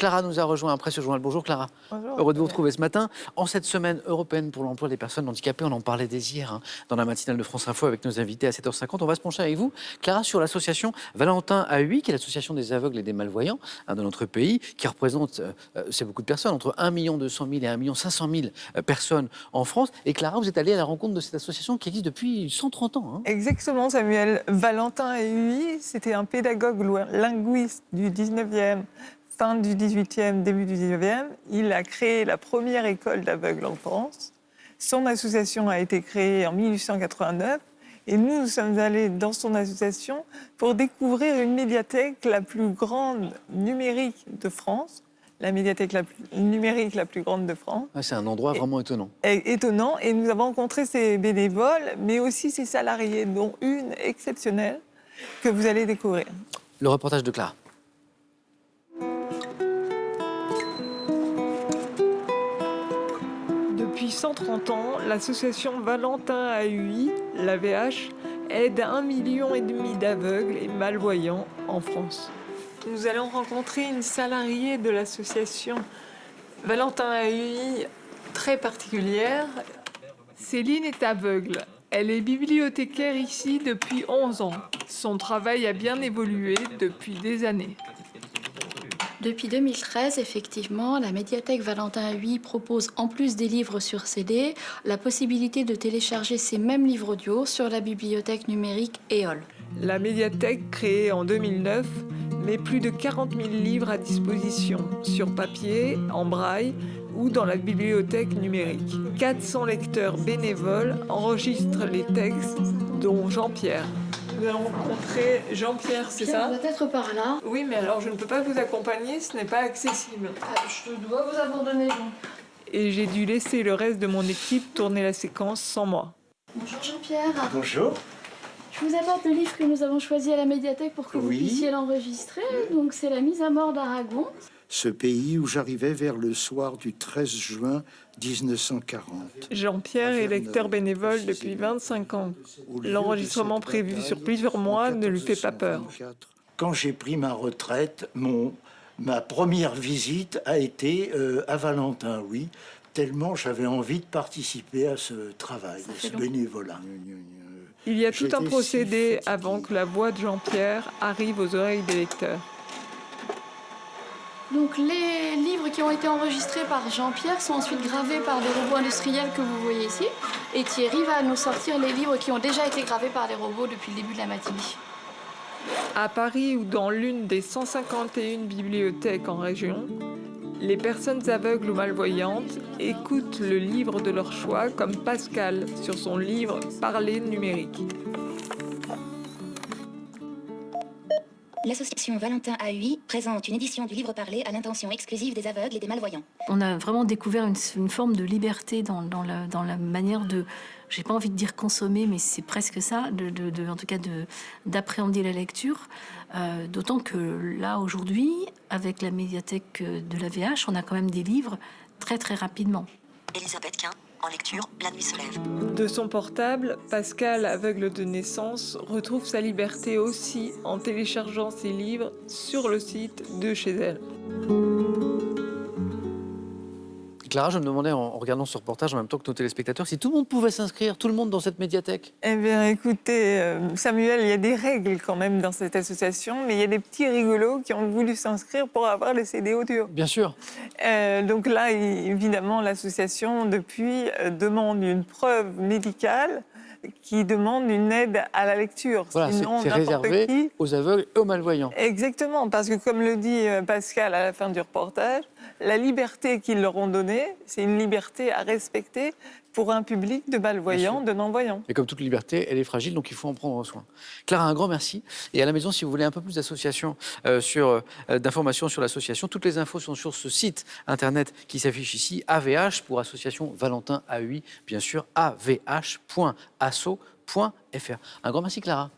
Clara nous a rejoint après ce journal. Bonjour Clara. Bonjour. Heureux de vous retrouver ce matin. En cette semaine européenne pour l'emploi des personnes handicapées, on en parlait dès hier dans la matinale de France Info avec nos invités à 7h50. On va se pencher avec vous, Clara, sur l'association Valentin AUI, qui est l'association des aveugles et des malvoyants de notre pays, qui représente, c'est beaucoup de personnes, entre 1 200 000 et 1 500 000 personnes en France. Et Clara, vous êtes allée à la rencontre de cette association qui existe depuis 130 ans. Hein. Exactement, Samuel. Valentin AUI, c'était un pédagogue linguiste du 19e, fin du 18e, début du 19e. Il a créé la première école d'aveugles en France. Son association a été créée en 1889 et nous sommes allés dans son association pour découvrir une médiathèque la plus grande numérique de France, la médiathèque numérique la plus grande de France. Ah, c'est un endroit vraiment étonnant. Étonnant, et nous avons rencontré ses bénévoles, mais aussi ses salariés, dont une exceptionnelle que vous allez découvrir. Le reportage de Clara. Depuis 130 ans, l'association Valentin AUI, l'AVH, aide 1,5 million d'aveugles et malvoyants en France. Nous allons rencontrer une salariée de l'association Valentin AUI très particulière. Céline est aveugle. Elle est bibliothécaire ici depuis 11 ans. Son travail a bien évolué depuis des années. Depuis 2013, effectivement, la médiathèque Valentin AUI propose, en plus des livres sur CD, la possibilité de télécharger ces mêmes livres audio sur la bibliothèque numérique EOL. La médiathèque, créée en 2009, met plus de 40 000 livres à disposition, sur papier, en braille ou dans la bibliothèque numérique. 400 lecteurs bénévoles enregistrent les textes, dont Jean-Pierre. Nous allons rencontrer Jean-Pierre, c'est ça ? Peut-être par là. Oui, mais alors je ne peux pas vous accompagner, ce n'est pas accessible. Je dois vous abandonner, Jean. Et j'ai dû laisser le reste de mon équipe tourner la séquence sans moi. Bonjour Jean-Pierre. Bonjour. Je vous apporte le livre que nous avons choisi à la médiathèque pour que vous puissiez l'enregistrer. Donc c'est La mise à mort d'Aragon. Ce pays où j'arrivais vers le soir du 13 juin 1940. Jean-Pierre est lecteur bénévole depuis 25 ans. L'enregistrement prévu sur plusieurs mois ne lui fait pas peur. Quand j'ai pris ma retraite, ma première visite a été à Valentin, oui, tellement j'avais envie de participer à ce travail, à ce bénévolat. Il y a tout un procédé avant que la voix de Jean-Pierre arrive aux oreilles des lecteurs. Donc les livres qui ont été enregistrés par Jean-Pierre sont ensuite gravés par des robots industriels que vous voyez ici. Et Thierry va nous sortir les livres qui ont déjà été gravés par des robots depuis le début de la matinée. À Paris ou dans l'une des 151 bibliothèques en région, les personnes aveugles ou malvoyantes écoutent le livre de leur choix, comme Pascal sur son livre Parler numérique. L'association Valentin AUI présente une édition du livre parlé à l'intention exclusive des aveugles et des malvoyants. On a vraiment découvert une forme de liberté dans la manière de, j'ai pas envie de dire consommer, mais c'est presque ça, en tout cas d'appréhender la lecture. D'autant que là, aujourd'hui, avec la médiathèque de l'AVH, on a quand même des livres très très rapidement. Elisabeth Quint, en lecture, La nuit se lève. De son portable, Pascal, aveugle de naissance, retrouve sa liberté aussi en téléchargeant ses livres sur le site de chez elle. Clara, je me demandais en regardant ce reportage en même temps que nos téléspectateurs si tout le monde pouvait s'inscrire, tout le monde dans cette médiathèque. Eh bien, écoutez, Samuel, il y a des règles quand même dans cette association, mais il y a des petits rigolos qui ont voulu s'inscrire pour avoir les CD audio. Bien sûr. Donc là, évidemment, l'association, depuis, demande une preuve médicale qui demande une aide à la lecture. Voilà, sinon, c'est réservé aux aveugles et aux malvoyants. Exactement, parce que comme le dit Pascal à la fin du reportage, la liberté qu'ils leur ont donnée, c'est une liberté à respecter pour un public de malvoyants, de non-voyants. Et comme toute liberté, elle est fragile, donc il faut en prendre soin. Clara, un grand merci. Et à la maison, si vous voulez un peu plus d'associations, d'informations sur l'association, toutes les infos sont sur ce site internet qui s'affiche ici, AVH pour Association Valentin AUI, bien sûr, avh.asso.fr. Un grand merci, Clara.